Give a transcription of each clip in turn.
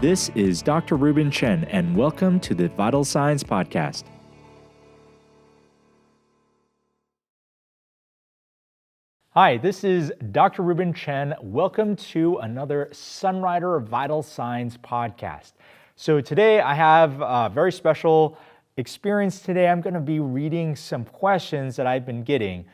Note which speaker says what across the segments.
Speaker 1: This is Dr. Reuben Chen, and welcome to the Vital Signs Podcast. Hi, this is Dr. Reuben Chen. Welcome to another Sunrider Vital Signs Podcast. So today I have a very special experience today. I'm going to be reading some questions that I've been getting.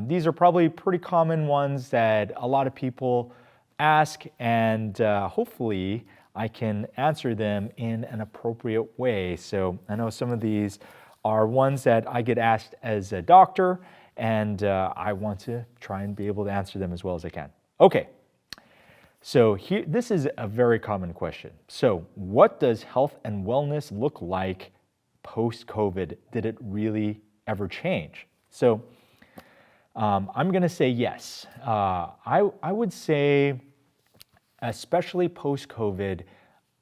Speaker 1: These are probably pretty common ones that a lot of people ask, and hopefully I can answer them in an appropriate way. So I know some of these are ones that I get asked as a doctor, and I want to try and be able to answer them as well as I can. Okay, so this is a very common question. So what does health and wellness look like post-COVID? Did it really ever change? So I'm going to say yes. I would say, especially post-COVID,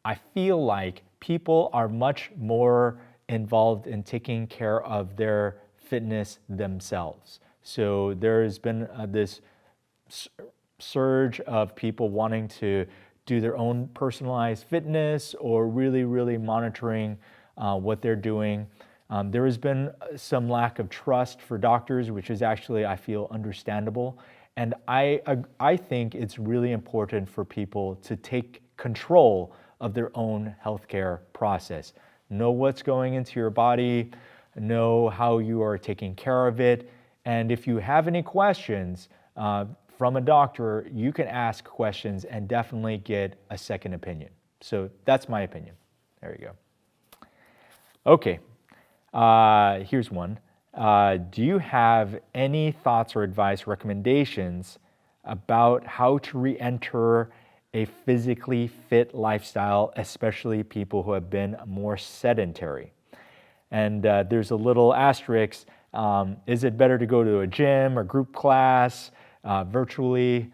Speaker 1: I feel like people are much more involved in taking care of their fitness themselves. So there's been this surge of people wanting to do their own personalized fitness or really monitoring what they're doing. There has been some lack of trust for doctors, which is actually, I feel, understandable. And I think it's really important for people to take control of their own healthcare process. Know what's going into your body, know how you are taking care of it, and if you have any questions from a doctor, you can ask questions and definitely get a second opinion. So that's my opinion. There you go. Okay, here's one. Do you have any thoughts or advice, recommendations about how to re-enter a physically fit lifestyle, especially people who have been more sedentary? And there's a little asterisk. Is it better to go to a gym or group class, virtually?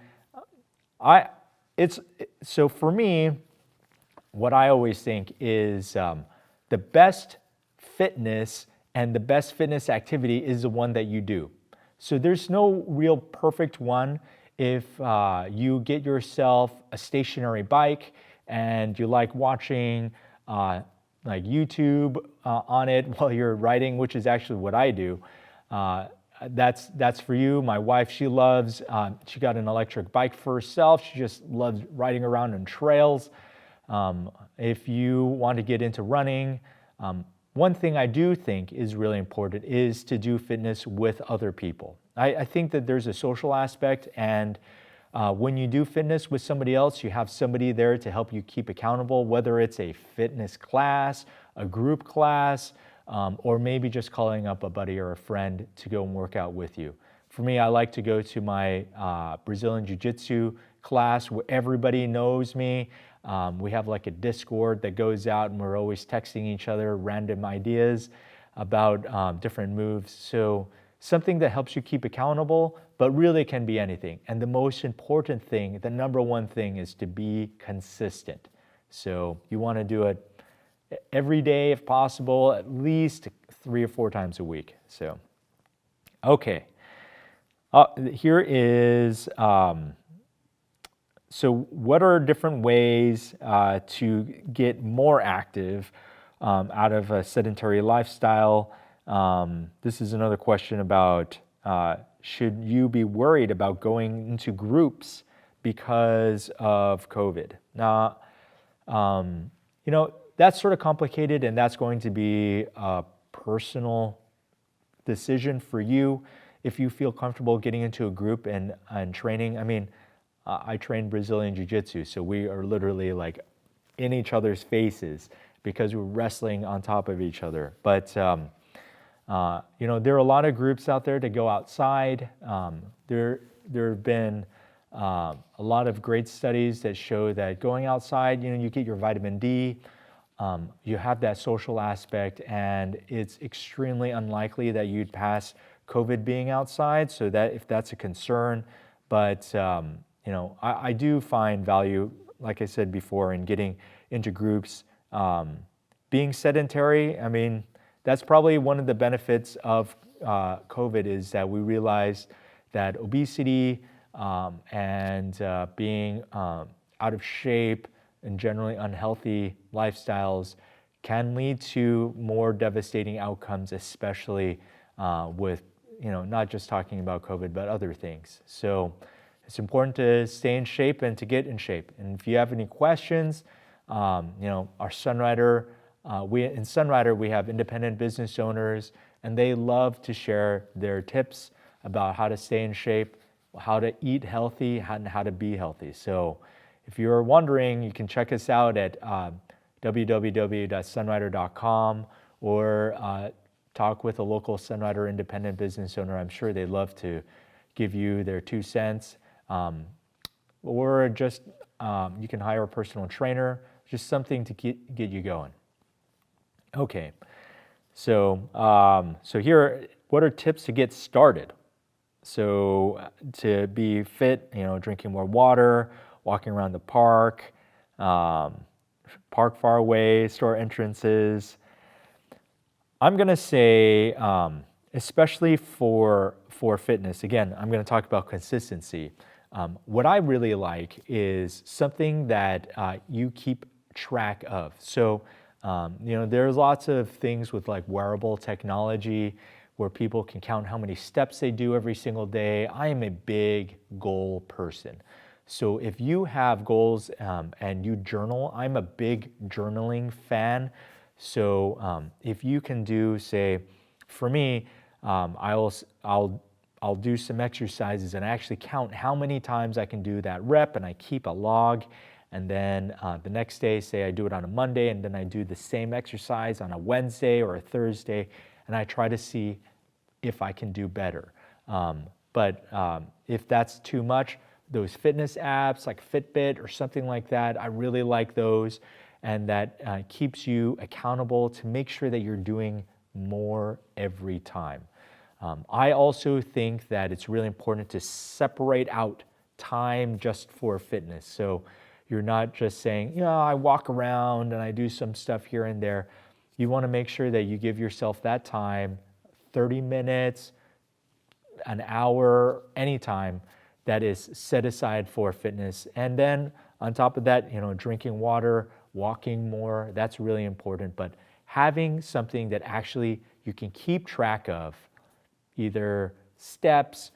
Speaker 1: So for me, what I always think is the best fitness and the best fitness activity is the one that you do. So there's no real perfect one. If you get yourself a stationary bike and you like watching like YouTube on it while you're riding, which is actually what I do, that's for you. My wife, she got an electric bike for herself. She just loves riding around on trails. If you want to get into running, one thing I do think is really important is to do fitness with other people. I think that there's a social aspect, and when you do fitness with somebody else, you have somebody there to help you keep accountable, whether it's a fitness class, a group class, or maybe just calling up a buddy or a friend to go and work out with you. For me, I like to go to my Brazilian Jiu-Jitsu class where everybody knows me. We have like a Discord that goes out, and we're always texting each other random ideas about different moves. So something that helps you keep accountable, but really can be anything. And the most important thing, the number one thing, is to be consistent. So you want to do it every day if possible, at least 3 or 4 times a week. So, okay. Here is, so what are different ways to get more active out of a sedentary lifestyle? This is another question about should you be worried about going into groups because of COVID? Now, that's sort of complicated, and that's going to be a personal decision for you. If you feel comfortable getting into a group and training, I train Brazilian Jiu-Jitsu, so we are literally like in each other's faces because we're wrestling on top of each other. But there are a lot of groups out there to go outside. There have been a lot of great studies that show that going outside, you get your vitamin D, you have that social aspect, and it's extremely unlikely that you'd pass COVID being outside, so that if that's a concern. But I do find value, like I said before, in getting into groups. Being sedentary, that's probably one of the benefits of COVID, is that we realized that obesity and being out of shape and generally unhealthy lifestyles can lead to more devastating outcomes, especially with, not just talking about COVID, but other things. So it's important to stay in shape and to get in shape. And if you have any questions, our Sunrider, in Sunrider, we have independent business owners, and they love to share their tips about how to stay in shape, how to eat healthy, and how to be healthy. So if you're wondering, you can check us out at www.sunrider.com or talk with a local Sunrider independent business owner. I'm sure they'd love to give you their 2 cents. Or just you can hire a personal trainer, just something to get you going. Okay, so here, what are tips to get started? So to be fit, drinking more water, walking around the park, park far away, store entrances. I'm gonna say, especially for fitness, again, I'm gonna talk about consistency. What I really like is something that you keep track of. So, there's lots of things with like wearable technology where people can count how many steps they do every single day. I am a big goal person. So if you have goals and you journal, I'm a big journaling fan. So if you can do, say, for me, I'll do some exercises and actually count how many times I can do that rep, and I keep a log. And then the next day, say I do it on a Monday, and then I do the same exercise on a Wednesday or a Thursday, and I try to see if I can do better. But if that's too much, those fitness apps like Fitbit or something like that, I really like those, and that keeps you accountable to make sure that you're doing more every time. I also think that it's really important to separate out time just for fitness. So you're not just saying, I walk around and I do some stuff here and there. You want to make sure that you give yourself that time, 30 minutes, an hour, anytime that is set aside for fitness. And then on top of that, drinking water, walking more, that's really important. But having something that actually you can keep track of, either steps,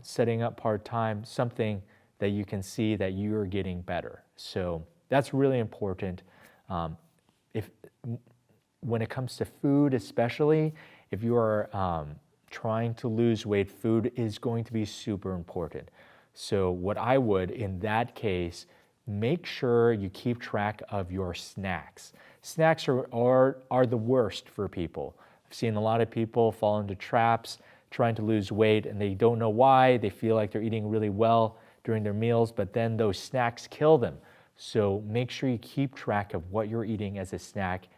Speaker 1: setting up part-time, something that you can see that you're getting better. So that's really important. When it comes to food especially, if you are trying to lose weight, food is going to be super important. So what I would, in that case, make sure you keep track of your snacks. Snacks are the worst for people. I've seen a lot of people fall into traps trying to lose weight, and they don't know why. They feel like they're eating really well during their meals, but then those snacks kill them. So make sure you keep track of what you're eating as a snack.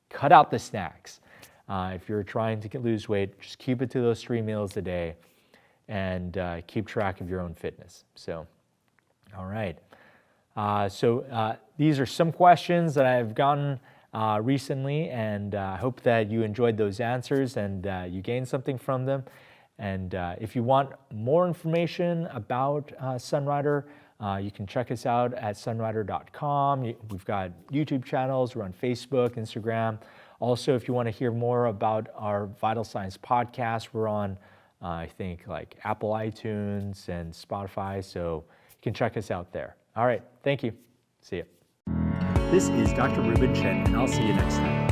Speaker 1: Cut out the snacks. If you're trying to lose weight, just keep it to those 3 meals a day, and keep track of your own fitness. So, all right. These are some questions that I've gotten recently, and I hope that you enjoyed those answers and you gained something from them. And if you want more information about Sunrider, you can check us out at sunrider.com. We've got YouTube channels. We're on Facebook, Instagram. Also, if you want to hear more about our Vital Signs podcast, we're on, I think, like Apple iTunes and Spotify. So you can check us out there. All right. Thank you. See you. This is Dr. Reuben Chen, and I'll see you next time.